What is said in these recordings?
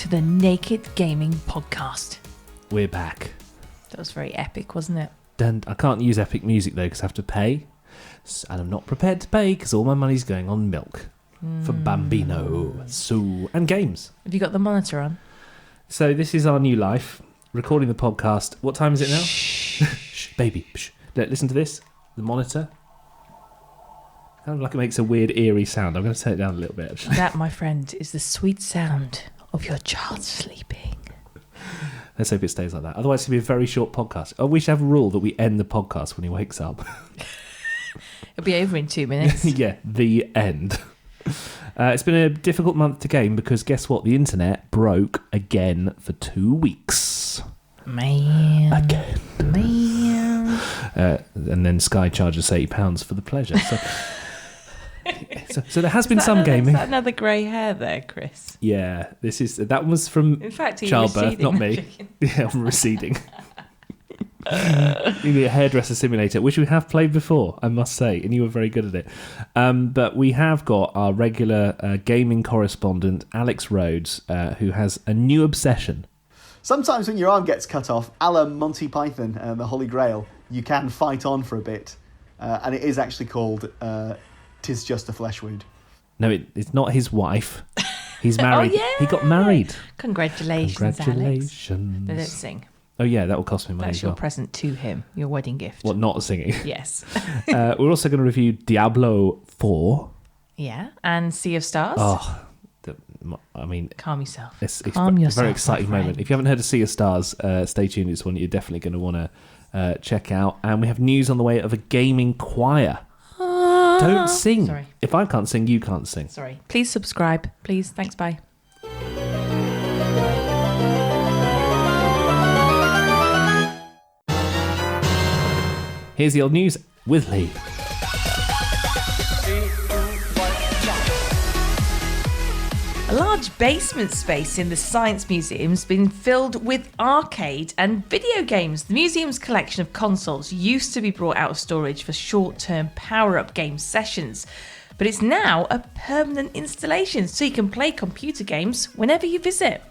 to the Naked Gaming Podcast. We're back. That was very epic, wasn't it? And I can't use epic music though because I have to pay. And I'm not prepared to pay because all my money's going on milk for Bambino. And games. Have you got the monitor on? So this is our new life. Recording the podcast. What time is it now? Shh, baby. Shh. Listen to this. The monitor. Kind of like it makes a weird eerie sound. I'm going to turn it down a little bit. Actually. That, my friend, is the sweet sound of your child sleeping. Let's hope it stays like that. Otherwise, it's going to be a very short podcast. Oh, we should have a rule that we end the podcast when he wakes up. It'll be over in 2 minutes. Yeah, the end. It's been a difficult month to game because guess what? The internet broke again for 2 weeks. Man. Again. Man. And then Sky charges £80 for the pleasure. So there has been some gaming. Is that another grey hair there, Chris? Yeah, that was from In fact, childbirth, not me. Yeah, I'm receding. Maybe a hairdresser simulator, which we have played before, I must say, and you were very good at it. But we have got our regular gaming correspondent, Alex Rhodes, who has a new obsession. Sometimes when your arm gets cut off, a la Monty Python and the Holy Grail, you can fight on for a bit. And it is actually called 'Tis Just a Flesh Wound. No, it's not his wife. He's married. Oh, yeah. He got married. Congratulations, Alex. Congratulations. They don't sing. Oh, yeah, that will cost me money That's as your well. present to him, your wedding gift. What, not singing? Yes. We're also going to review Diablo 4. Yeah, and Sea of Stars. Oh, I mean... Calm yourself. It's Calm a yourself, very exciting my moment. friend. If you haven't heard of Sea of Stars, stay tuned. It's one you're definitely going to want to check out. And we have news on the way of a gaming choir. Don't sing. Sorry. If I can't sing, you can't sing. Sorry. Please subscribe. Please. Thanks. Bye. Here's the old news with Lee. A large basement space in the Science Museum has been filled with arcade and video games. The museum's collection of consoles used to be brought out of storage for short-term power-up game sessions, but it's now a permanent installation so you can play computer games whenever you visit.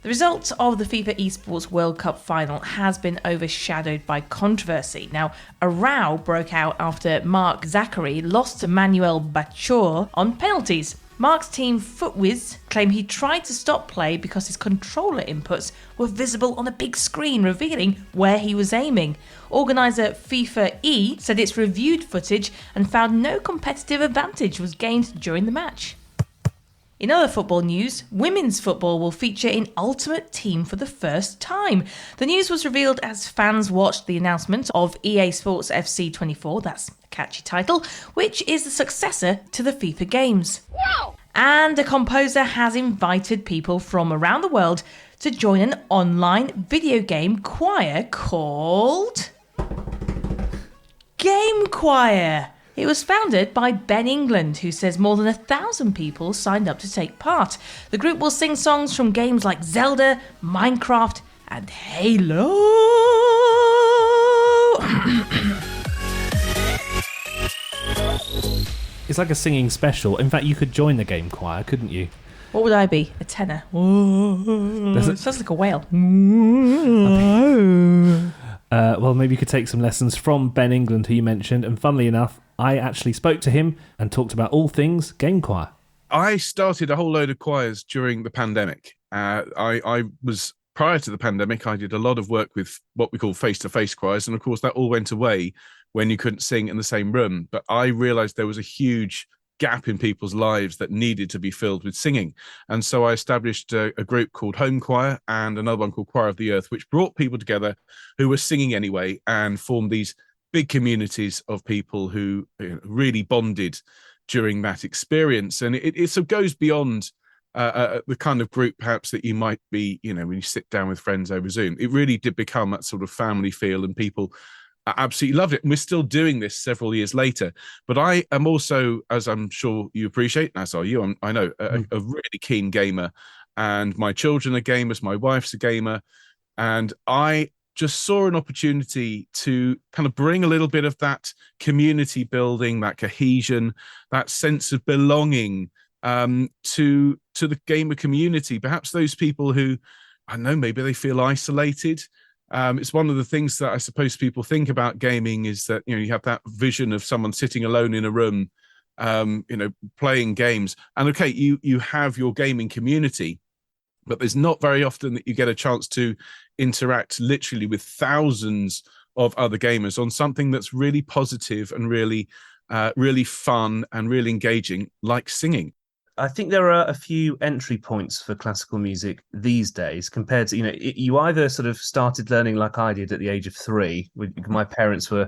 The result of the FIFA Esports World Cup final has been overshadowed by controversy. Now, a row broke out after Mark Zachary lost to Manuel Bachor on penalties. Mark's team Footwiz claimed he tried to stop play because his controller inputs were visible on a big screen revealing where he was aiming. Organiser FIFA E said it's reviewed footage and found no competitive advantage was gained during the match. In other football news, women's football will feature in Ultimate Team for the first time. The news was revealed as fans watched the announcement of EA Sports FC 24, that's a catchy title, which is the successor to the FIFA games. Wow! And a composer has invited people from around the world to join an online video game choir called Game Choir. It was founded by Ben England, who says more than 1,000 people signed up to take part. The group will sing songs from games like Zelda, Minecraft, and Halo. It's like a singing special. In fact, you could join the game choir, couldn't you? What would I be? A tenor? It sounds like a whale. Well, maybe you could take some lessons from Ben England, who you mentioned. And funnily enough, I actually spoke to him and talked about all things game choir. I started a whole load of choirs during the pandemic. I was, prior to the pandemic, I did a lot of work with what we call face-to-face choirs. And of course, that all went away when you couldn't sing in the same room. But I realized there was a huge gap in people's lives that needed to be filled with singing. And so I established a group called Home Choir and another one called Choir of the Earth, which brought people together who were singing anyway and formed these big communities of people who really bonded during that experience. And it sort of goes beyond the kind of group perhaps that you might be, when you sit down with friends over Zoom. It really did become that sort of family feel, and people absolutely loved it. And we're still doing this several years later. But I am also, as I'm sure you appreciate, as are you, I know, a really keen gamer. And my children are gamers, my wife's a gamer. And I just saw an opportunity to kind of bring a little bit of that community building, that cohesion, that sense of belonging to the gamer community. Perhaps those people who, I don't know, maybe they feel isolated. It's one of the things that I suppose people think about gaming is that, you have that vision of someone sitting alone in a room, playing games. And okay, you have your gaming community, but there's not very often that you get a chance to interact literally with thousands of other gamers on something that's really positive and really fun and really engaging, like singing. I think there are a few entry points for classical music these days compared to, you either sort of started learning like I did at the age of 3. My parents were,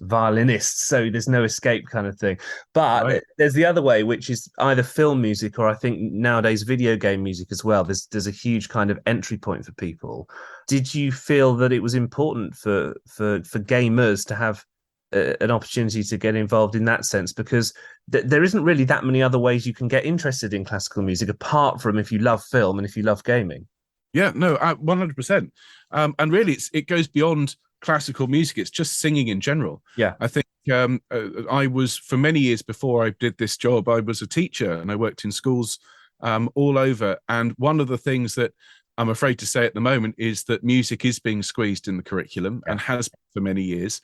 violinists, so there's no escape kind of thing. But right. There's the other way, which is either film music or I think nowadays video game music as well. There's a huge kind of entry point for people. Did you feel that it was important for gamers to have an opportunity to get involved in that sense, because there isn't really that many other ways you can get interested in classical music apart from if you love film and if you love gaming? Yeah, no, 100%. And really, it goes beyond classical music. It's just singing in general. Yeah, I think I was, for many years before I did this job, I was a teacher and I worked in schools all over. And one of the things that I'm afraid to say at the moment is that music is being squeezed in the curriculum and has been for many years.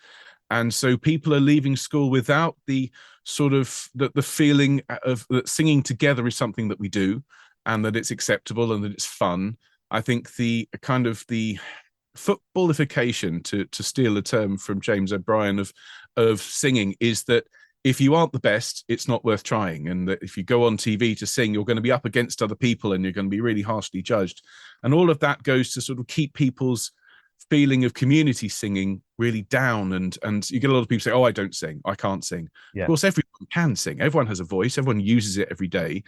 And so people are leaving school without the sort of the feeling of that singing together is something that we do and that it's acceptable and that it's fun. I think the kind of the footballification, to steal a term from James O'Brien, of singing is that if you aren't the best, it's not worth trying. And that if you go on TV to sing, you're going to be up against other people and you're going to be really harshly judged. And all of that goes to sort of keep people's feeling of community singing really down, and you get a lot of people say, I don't sing, I can't sing. Of course, everyone can sing, everyone has a voice, everyone uses it every day.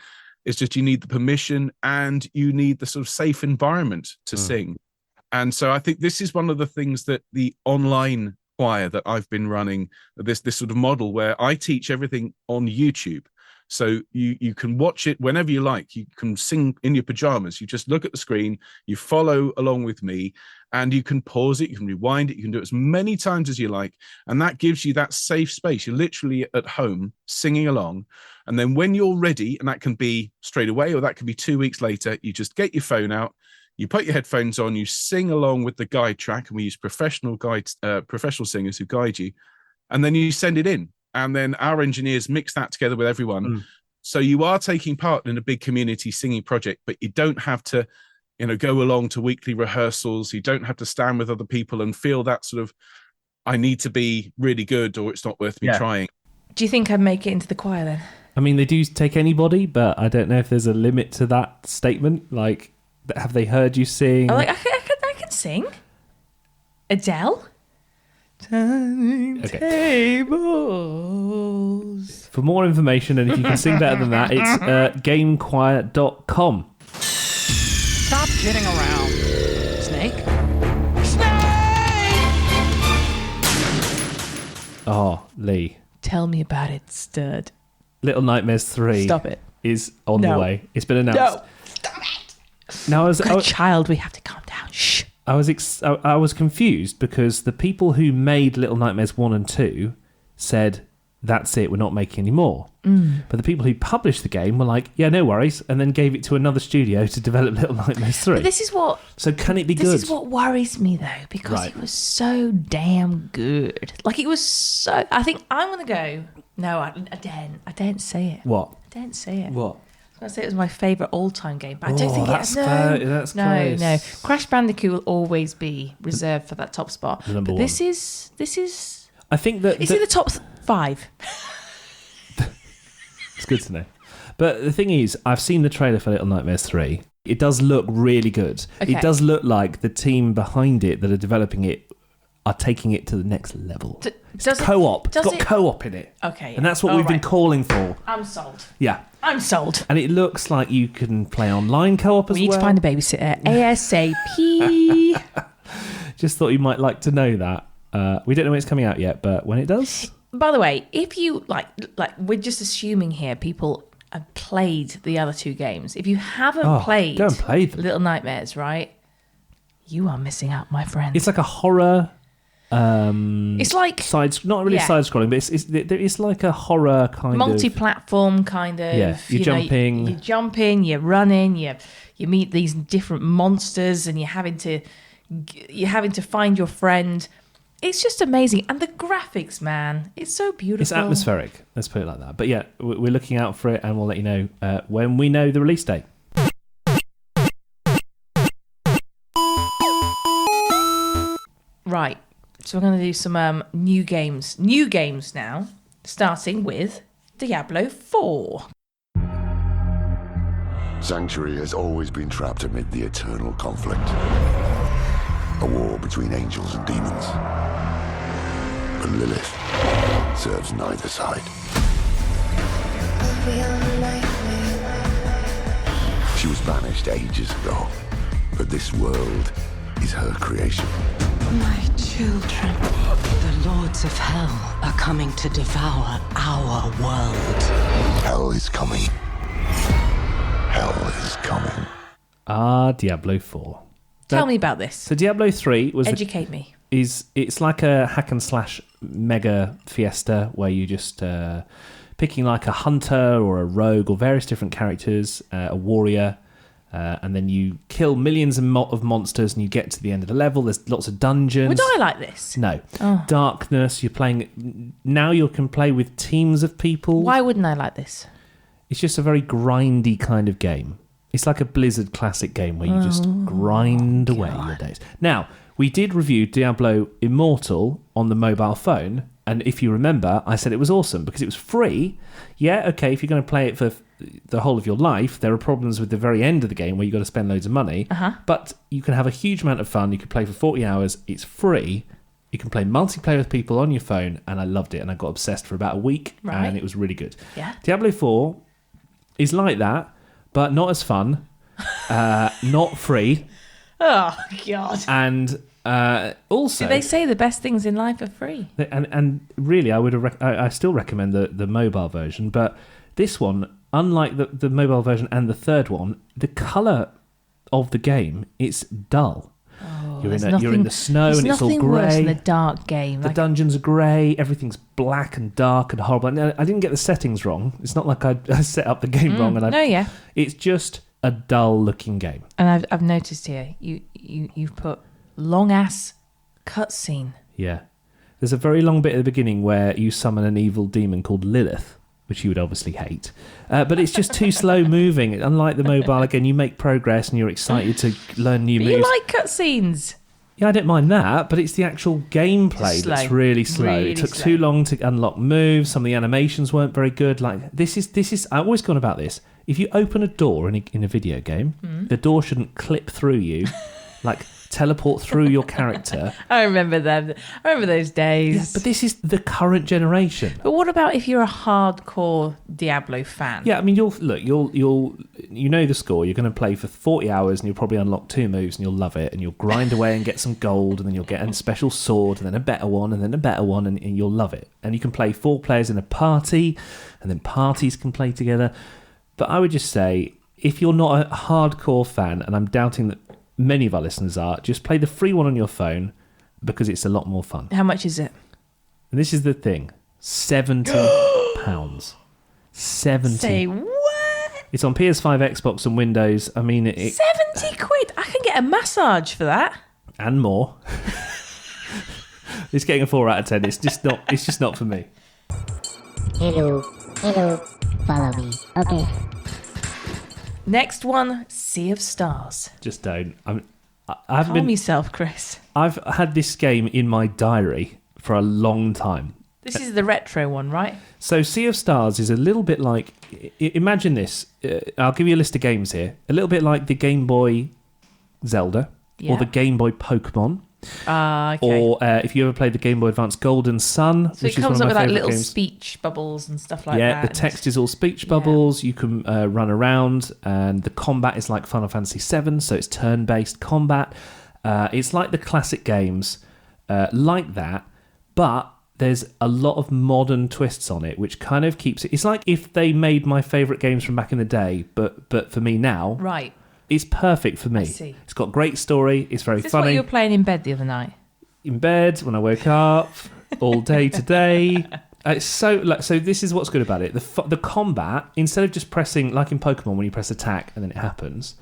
It's just you need the permission and you need the sort of safe environment to sing. And so I think this is one of the things that the online choir that I've been running, this sort of model where I teach everything on YouTube. So you can watch it whenever you like. You can sing in your pajamas. You just look at the screen, you follow along with me, and you can pause it, you can rewind it, you can do it as many times as you like. And that gives you that safe space. You're literally at home singing along. And then when you're ready, and that can be straight away or that can be 2 weeks later, you just get your phone out, you put your headphones on, you sing along with the guide track, and we use professional singers who guide you, and then you send it in. And then our engineers mix that together with everyone. So you are taking part in a big community singing project, but you don't have to, go along to weekly rehearsals. You don't have to stand with other people and feel that sort of, I need to be really good or it's not worth me trying. Do you think I'd make it into the choir then? I mean, they do take anybody, but I don't know if there's a limit to that statement. Like, have they heard you sing? I can sing. Adele? Turning tables. For more information, and if you can sing better than that, it's gamechoir.com. Stop kidding around. Snake? Oh, Lee. Tell me about it, stud. Little Nightmares 3 Stop it. is on the way. It's been announced. No. Stop it. Now, Got a child, we have to calm down. Shh. I was confused because the people who made Little Nightmares 1 and 2 said, that's it, we're not making any more. But the people who published the game were like, yeah, no worries, and then gave it to another studio to develop Little Nightmares 3. But this is what... So can it be good? This is what worries me, though, because it was so damn good. Like, it was so... I think I'm going to go... No, I daren't say it. What? I daren't say it. What? I was going to say it was my favourite all-time game, but I don't think that's it... that's close. No. Crash Bandicoot will always be reserved for that top spot. Number but one. This is... I think that... It's in the top 5. It's good to know. But the thing is, I've seen the trailer for Little Nightmares 3. It does look really good. Okay. It does look like the team behind it that are developing it are taking it to the next level. It's co-op. It's got co-op in it. Okay. Yeah. And that's what we've been calling for. I'm sold. Yeah. I'm sold. And it looks like you can play online co-op as well. We need to find a babysitter. ASAP. Just thought you might like to know that. We don't know when it's coming out yet, but when it does... By the way, if you like we're just assuming here people have played the other 2 games. If you haven't played go and play them. Little Nightmares, right? You are missing out, my friend. It's like a horror It's like not really yeah. side scrolling, but it's like a horror kind of multi-platform kind of. Yeah, you're jumping. You're jumping, you're running, you meet these different monsters, and you're having to find your friend. It's just amazing, and the graphics, man, it's so beautiful. It's atmospheric. Let's put it like that. But yeah, we're looking out for it, and we'll let you know when we know the release date. Right. So we're going to do some new games. New games now, starting with Diablo 4. Sanctuary has always been trapped amid the eternal conflict. A war between angels and demons. But Lilith serves neither side. She was banished ages ago, but this world is her creation. My children, the lords of hell are coming to devour our world. Hell is coming. Hell is coming. Diablo 4. Tell me about this. So Diablo 3 was Educate me. It's like a hack and slash mega fiesta where you just picking like a hunter or a rogue or various different characters, a warrior, and then you kill millions of monsters and you get to the end of the level. There's lots of dungeons. Would I like this? No. Darkness. You're playing now. You can play with teams of people. Why wouldn't I like this? It's just a very grindy kind of game. It's like a Blizzard classic game where you just grind away your days. Now, we did review Diablo Immortal on the mobile phone, and if you remember, I said it was awesome because it was free. Yeah, okay, if you're going to play it for the whole of your life, there are problems with the very end of the game where you've got to spend loads of money, but you can have a huge amount of fun. You can play for 40 hours. It's free. You can play multiplayer with people on your phone, and I loved it, and I got obsessed for about a week, and it was really good. Yeah. Diablo 4 is like that, but not as fun, not free. Oh, God. And also... Do they say the best things in life are free? And really, I still recommend the mobile version, but this one, unlike the mobile version and the third one, the colour of the game, it's dull. Oh, you're in the snow and it's all nothing worse grey. than a dark game. The dungeons are grey, everything's black and dark and horrible. Now, I didn't get the settings wrong. It's not like I set up the game wrong. And it's just a dull-looking game. And I've noticed here, you've put long-ass cutscene. Yeah. There's a very long bit at the beginning where you summon an evil demon called Lilith, which you would obviously hate. But it's just too slow-moving. Unlike the mobile, again, you make progress and you're excited to learn new moves. You like cutscenes. Yeah, I don't mind that, but it's the actual gameplay that's really slow. Really it took slow. too long to unlock moves. Some of the animations weren't very good. Like this is. I've always gone about this. If you open a door in a video game, the door shouldn't clip through you, like teleport through your character. I remember them. I remember those days. Yeah, but this is the current generation. But what about if you're a hardcore Diablo fan? Yeah, I mean, you'll you know the score. You're going to play for 40 hours and you'll probably unlock 2 moves and you'll love it and you'll grind away and get some gold and then you'll get a special sword and then a better one and then a better one and you'll love it. And you can play 4 players in a party and then parties can play together. But I would just say, if you're not a hardcore fan, and I'm doubting that many of our listeners are, just play the free one on your phone because it's a lot more fun. How much is it? And this is the thing, £70. 70. Say what? It's on PS5, Xbox, and Windows. I mean, 70 quid. I can get a massage for that. And more. It's getting a 4 out of 10. It's just not for me. Hello, follow me. Okay. Next one, Sea of Stars. Just don't. I haven't Calm yourself, Chris. I've had this game in my diary for a long time. This is the retro one, right? So Sea of Stars is a little bit like... Imagine this. I'll give you a list of games here. A little bit like the Game Boy Zelda or the Game Boy Pokemon. Okay. Or if you ever played the Game Boy Advance Golden Sun, so which it comes is one up of with my like favourite little games. speech bubbles and stuff like that. Yeah, the text is all speech bubbles. You can run around, and the combat is like Final Fantasy VII, so it's turn-based combat. It's like the classic games like that, but there's a lot of modern twists on it, which kind of keeps it... It's like if they made my favourite games from back in the day, but for me now... Right. It's perfect for me. I see. It's got great story. It's very Is this funny. what you were playing in bed the other night? in bed, when I woke up, all day today. It's so this is what's good about it. The combat, instead of just pressing, like in Pokemon when you press attack and then it happens,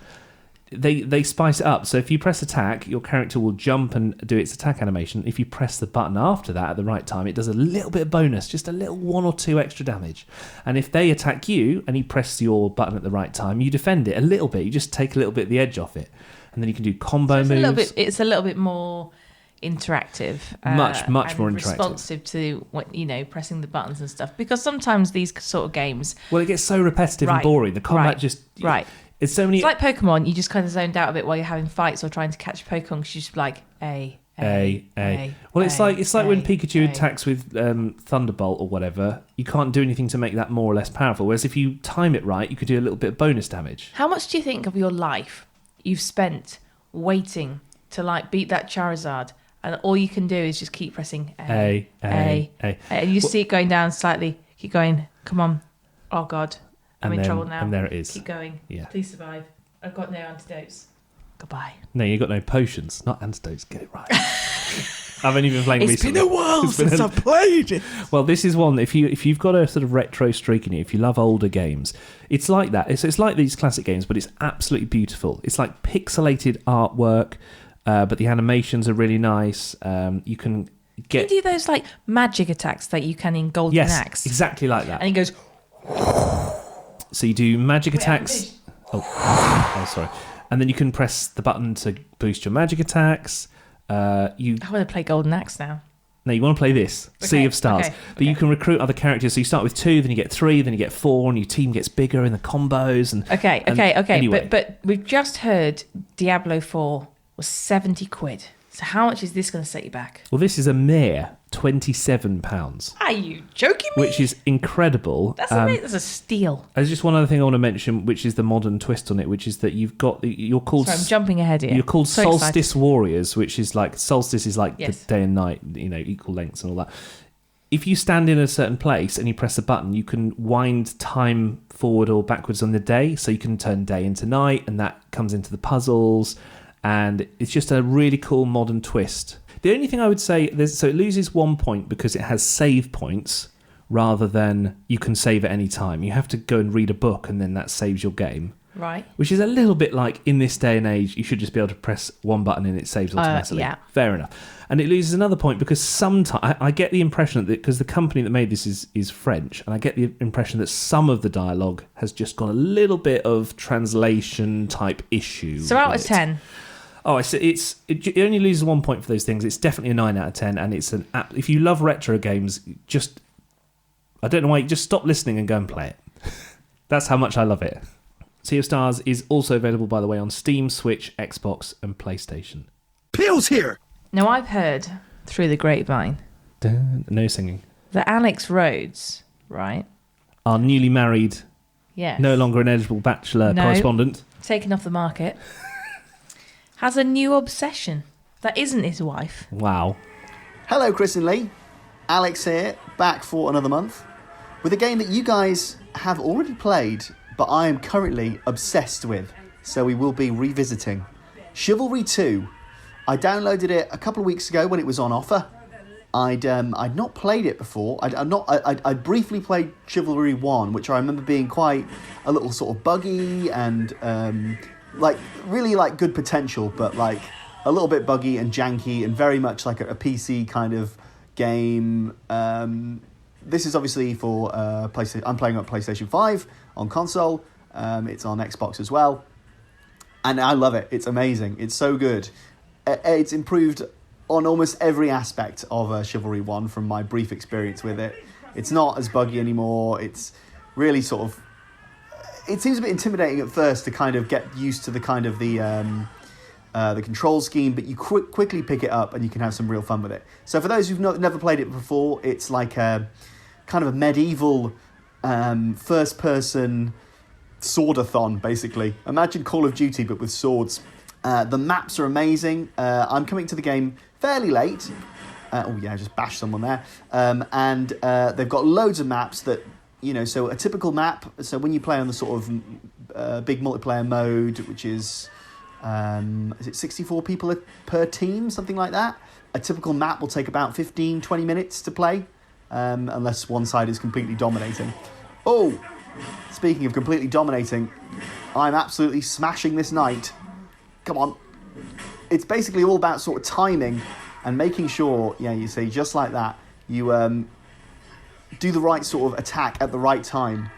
they spice it up. So if you press attack, your character will jump and do its attack animation. If you press the button after that at the right time, it does a little bit of bonus, just a little 1 or 2 extra damage. And if they attack you and you press your button at the right time, you defend it a little bit. You just take a little bit of the edge off it. And then you can do combo moves. It's a little bit more interactive, much more interactive, responsive to what pressing the buttons and stuff. Because sometimes these sort of games, it gets so repetitive and boring. The combat it's so many. It's like Pokemon. You just kind of zoned out a bit while you're having fights or trying to catch Pokemon because you just like A. Well, it's like when Pikachu attacks with Thunderbolt or whatever. You can't do anything to make that more or less powerful. Whereas if you time it right, you could do a little bit of bonus damage. How much do you think of your life you've spent waiting to beat that Charizard? And all you can do is just keep pressing A. And you see it going down slightly. Keep going. Come on. Oh, God. I'm in trouble now. And there it is. Keep going. Yeah. Please survive. I've got no antidotes. Goodbye. No, you've got no potions. Not antidotes. Get it right. I've only been playing recently. It's been a while since I've played it. Well, this is one, if you've got a sort of retro streak in you, if you love older games, it's like that. It's like these classic games, but it's absolutely beautiful. It's like pixelated artwork. But the animations are really nice. You can get... Can you do those magic attacks that you can in Golden Axe? Yes, exactly like that. And he goes... So you do magic attacks... Oh, sorry. And then you can press the button to boost your magic attacks. I want to play Golden Axe now. No, you want to play this, Sea of Stars. But you can recruit other characters. So you start with 2, then you get 3, then you get 4, and your team gets bigger in the combos. Okay. Anyway. But we've just heard Diablo 4 was 70 quid. So how much is this going to set you back? Well, this is a mere £27. Are you joking me? Which is incredible. That's a steal. There's just one other thing I want to mention, which is the modern twist on it, which is that you've got you're called... Sorry, I'm jumping ahead here. You're called so Solstice excited. Warriors, which is Solstice is the day and night, equal lengths and all that. If you stand in a certain place and you press a button, you can wind time forward or backwards on the day, so you can turn day into night, and that comes into the puzzles. And it's just a really cool modern twist. The only thing I would say, so it loses 1 point because it has save points rather than you can save at any time. You have to go and read a book and then that saves your game. Right. Which is a little bit like, in this day and age, you should just be able to press one button and it saves automatically. Yeah. Fair enough. And it loses another point because sometimes, I get the impression that, because the company that made this is French, and I get the impression that some of the dialogue has just got a little bit of translation type issue. So out of 10... Oh, it only loses 1 point for those things. It's definitely a 9 out of 10, and it's an app. If you love retro games, I don't know why, just stop listening and go and play it. That's how much I love it. Sea of Stars is also available, by the way, on Steam, Switch, Xbox, and PlayStation. Peel's here. Now I've heard through the grapevine. No singing. That Alex Rhodes, right? Our newly married, yes, no longer an eligible bachelor correspondent, taken off the market. Has a new obsession that isn't his wife. Wow. Hello, Chris and Lee. Alex here, back for another month, with a game that you guys have already played, but I am currently obsessed with, so we will be revisiting. Chivalry 2. I downloaded it a couple of weeks ago when it was on offer. I'd not played it before. I briefly played Chivalry 1, which I remember being quite a little sort of buggy and... really good potential, but a little bit buggy and janky and very much like a PC kind of game. This is obviously for PlayStation. I'm playing on PlayStation 5 on console. It's on Xbox as well. And I love it. It's amazing. It's so good. It's improved on almost every aspect of Chivalry 1 from my brief experience with it. It's not as buggy anymore. It's really sort of... It seems a bit intimidating at first to kind of get used to the kind of the control scheme, but you quickly pick it up and you can have some real fun with it. So for those who've never played it before, it's like a kind of a medieval first-person swordathon, basically. Imagine Call of Duty, but with swords. The maps are amazing. I'm coming to the game fairly late. Just bashed someone there. And they've got loads of maps that... so a typical map, so when you play on the sort of big multiplayer mode, which is is it 64 people per team, something like that? A typical map will take about 15, 20 minutes to play, unless one side is completely dominating. Oh, speaking of completely dominating, I'm absolutely smashing this knight. Come on. It's basically all about sort of timing and making sure, you see, just like that, you do the right sort of attack at the right time,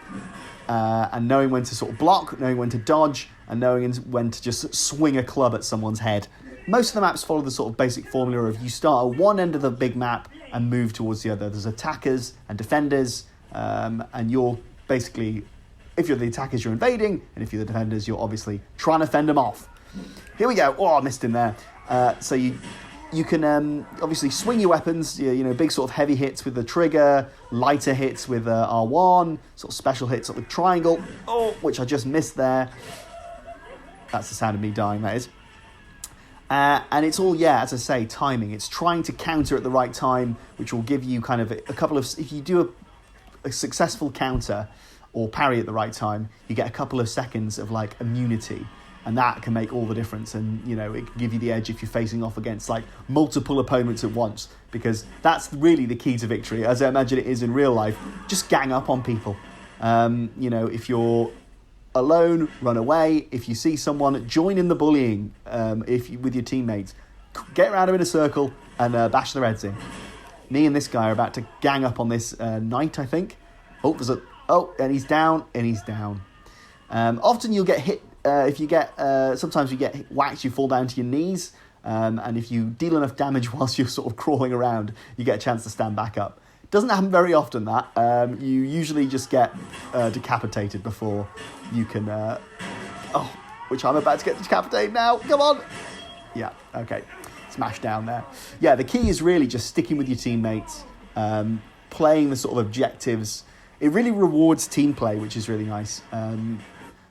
and knowing when to sort of block, knowing when to dodge, and knowing when to just swing a club at someone's head. Most of the maps follow the sort of basic formula of you start at one end of the big map and move towards the other. There's attackers and defenders, and you're basically, if you're the attackers, you're invading, and if you're the defenders, you're obviously trying to fend them off. Here we go. Oh, I missed him there. So you can obviously swing your weapons, big sort of heavy hits with the trigger, lighter hits with R1, sort of special hits with triangle, which I just missed there. That's the sound of me dying, that is. And it's all, as I say, timing. It's trying to counter at the right time, which will give you kind of a couple of... If you do a successful counter or parry at the right time, you get a couple of seconds of, like, immunity. And that can make all the difference. And, it can give you the edge if you're facing off against, like, multiple opponents at once. Because that's really the key to victory, as I imagine it is in real life. Just gang up on people. If you're alone, run away. If you see someone, join in the bullying. With your teammates, get around them in a circle and bash their heads in. Me and this guy are about to gang up on this knight, I think. And he's down. Often you'll get hit if you get. Sometimes you get whacked, you fall down to your knees, and if you deal enough damage whilst you're sort of crawling around, you get a chance to stand back up. Doesn't happen very often, that. You usually just get decapitated before you can... which I'm about to get decapitated now. Come on! Yeah, okay. Smash down there. Yeah, the key is really just sticking with your teammates, playing the sort of objectives. It really rewards team play, which is really nice.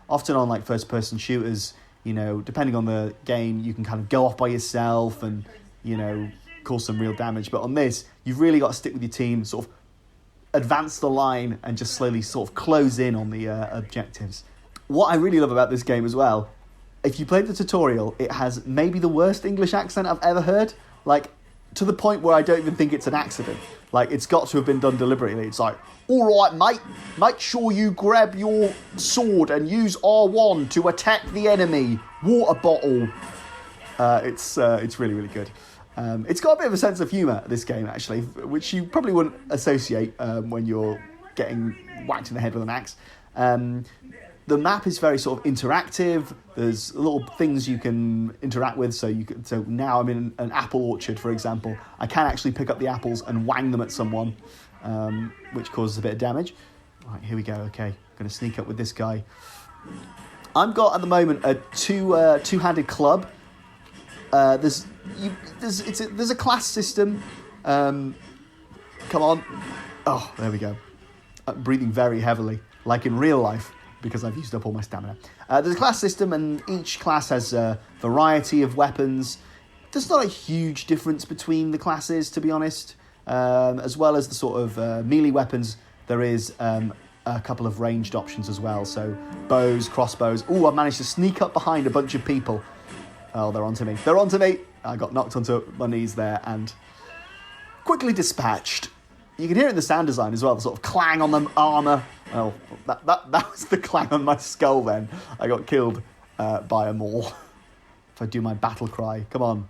Often on, like, first-person shooters, depending on the game, you can kind of go off by yourself and, cause some real damage. But on this, you've really got to stick with your team, sort of advance the line and just slowly sort of close in on the objectives. What I really love about this game as well, if you played the tutorial, it has maybe the worst English accent I've ever heard. Like, to the point where I don't even think it's an accident. Like, it's got to have been done deliberately. It's like, all right, mate, make sure you grab your sword and use R1 to attack the enemy. Water bottle. It's really, really good. It's got a bit of a sense of humour, this game, actually, which you probably wouldn't associate when you're getting whacked in the head with an axe. The map is very sort of interactive. There's little things you can interact with. So now I'm in an apple orchard, for example. I can actually pick up the apples and wang them at someone, which causes a bit of damage. Right, here we go. Okay, I'm going to sneak up with this guy. I've got at the moment a two-handed club. There's a class system. Come on. Oh, there we go. I'm breathing very heavily, like in real life, because I've used up all my stamina. There's a class system, and each class has a variety of weapons. There's not a huge difference between the classes, to be honest. As well as the sort of melee weapons, there is a couple of ranged options as well. So bows, crossbows. Oh, I've managed to sneak up behind a bunch of people. Oh, they're onto me. I got knocked onto my knees there and quickly dispatched. You can hear it in the sound design as well, the sort of clang on the armour. Oh, that was the clang on my skull then. I got killed by a maul. If I do my battle cry, come on.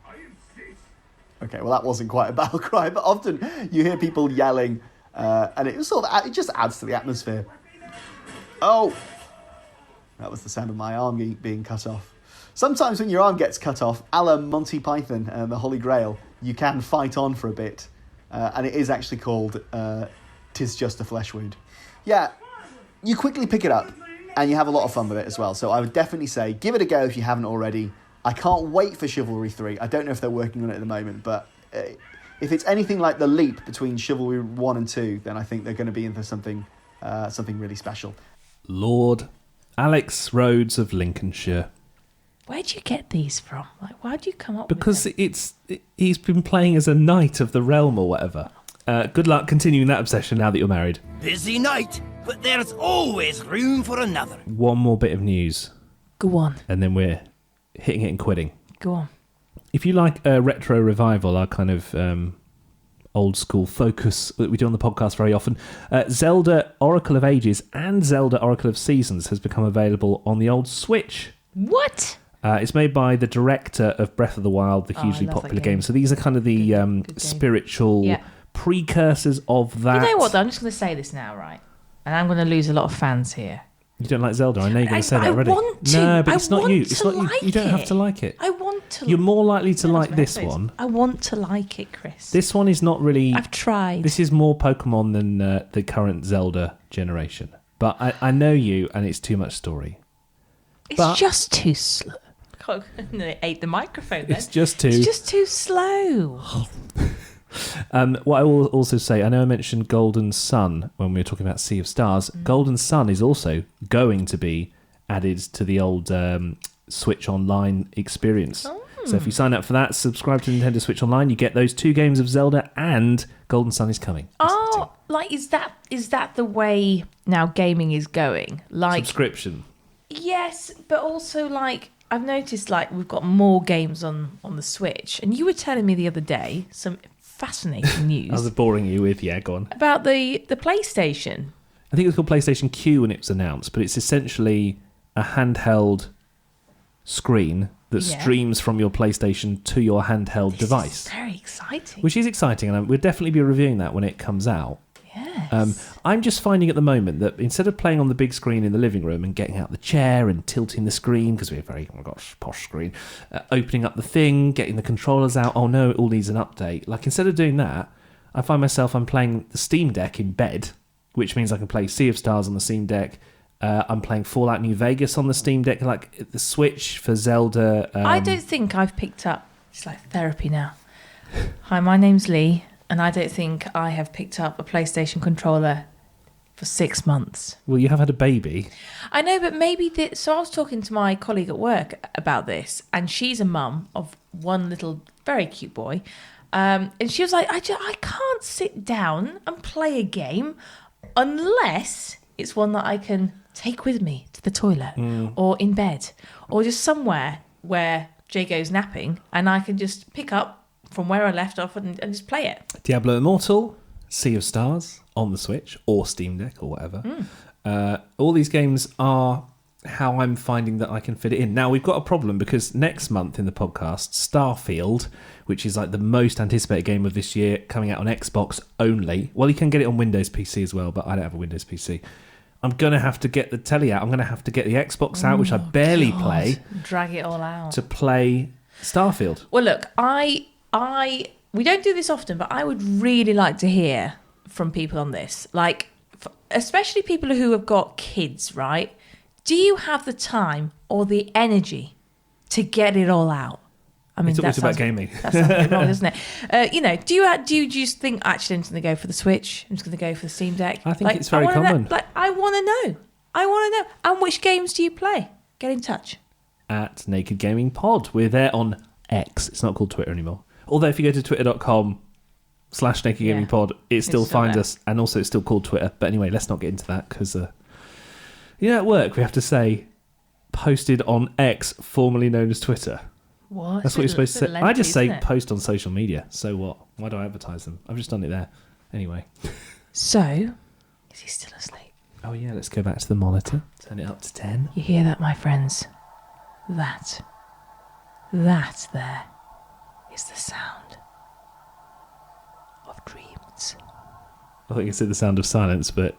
Okay, well, that wasn't quite a battle cry, but often you hear people yelling, and it just adds to the atmosphere. Oh! That was the sound of my arm being cut off. Sometimes when your arm gets cut off, a la Monty Python and the Holy Grail, you can fight on for a bit. And it is actually called "'Tis Just a Flesh Wound." Yeah, you quickly pick it up, and you have a lot of fun with it as well. So I would definitely say, give it a go if you haven't already. I can't wait for Chivalry 3. I don't know if they're working on it at the moment, but if it's anything like the leap between Chivalry 1 and 2, then I think they're going to be in for something really special. Lord Alex Rhodes of Lincolnshire. Where'd you get these from? Like, why'd you come up because with them? he's been playing as a knight of the realm or whatever. Good luck continuing that obsession now that you're married. Busy night, but there's always room for another. One more bit of news. Go on. And then we're hitting it and quitting. Go on. If you like a retro revival, our kind of old school focus that we do on the podcast very often, Zelda Oracle of Ages and Zelda Oracle of Seasons has become available on the old Switch. What? It's made by the director of Breath of the Wild, the hugely I love popular that game. game. So these are kind of the Good spiritual precursors of that. You know what, though? I'm just going to say this now, right? And I'm going to lose a lot of fans here. You don't like Zelda? I know you're going to say that I already. want to. No, but I it's not want you. It's to not you. like You don't have to like it. I want to. You're more likely to like this headphones. one. I want to like it, Chris. This one is not really... I've tried. This is more Pokemon than the current Zelda generation. But I know you, and it's too much story. It's just too slow. They ate the microphone then. It's just too... It's just too slow. What I will also say, I know I mentioned Golden Sun when we were talking about Sea of Stars. Golden Sun is also going to be added to the old Switch Online experience. So if you sign up for that, subscribe to Nintendo Switch Online, you get those 2 games of Zelda, and Golden Sun is coming. Oh, like is that the way now gaming is going? Like Subscription. Yes, but also like I've noticed like we've got more games on the Switch, and you were telling me the other day some fascinating news. I was boring you with, go on. About the PlayStation. I think it was called PlayStation Q when it was announced, but it's essentially a handheld screen that streams from your PlayStation to your handheld device. Is very exciting. Which is exciting, and we'll definitely be reviewing that when it comes out. Yes. I'm just finding at the moment that instead of playing on the big screen in the living room and getting out the chair and tilting the screen, because we have a very, posh screen, opening up the thing, getting the controllers out, oh no, it all needs an update. Like, instead of doing that, I find myself, I'm playing the Steam Deck in bed, which means I can play Sea of Stars on the Steam Deck. I'm playing Fallout New Vegas on the Steam Deck, like the Switch for Zelda. I don't think I've picked up... It's like therapy now. Hi, my name's Lee. And I don't think I have picked up a PlayStation controller for 6 months. Well, you have had a baby. I know, but maybe... So I was talking to my colleague at work about this, and she's a mum of one little very cute boy. And she was like, I can't sit down and play a game unless it's one that I can take with me to the toilet or in bed or just somewhere where Jago's napping and I can just pick up from where I left off and just play it. Diablo Immortal, Sea of Stars on the Switch or Steam Deck or whatever. All these games are how I'm finding that I can fit it in. Now, we've got a problem because next month in the podcast, Starfield, which is like the most anticipated game of this year, coming out on Xbox only. Well, you can get it on Windows PC as well, but I don't have a Windows PC. I'm going to have to get the telly out. I'm going to have to get the Xbox out, which I barely play. Drag it all out. To play Starfield. Well, look, we don't do this often, but I would really like to hear from people on this. Like, especially people who have got kids, right? Do you have the time or the energy to get it all out? I mean, it's always about gaming. That sounds a bit wrong, doesn't it? Do you just think, actually, I'm just going to go for the Switch? I'm just going to go for the Steam Deck? I think it's very common. I want to know. And which games do you play? Get in touch. At Naked Gaming Pod. We're there on X. It's not called Twitter anymore. Although if you go to twitter.com/Naked Gaming Pod, it still finds us. And also it's still called Twitter. But anyway, let's not get into that because, at work we have to say posted on X, formerly known as Twitter. What? That's what you're supposed to say. I just say post on social media. So what? Why do I advertise them? I've just done it there. Anyway. So, is he still asleep? Oh yeah, let's go back to the monitor. Turn it up to 10. You hear that, my friends? That there is the sound of dreams. I think you said the sound of silence, but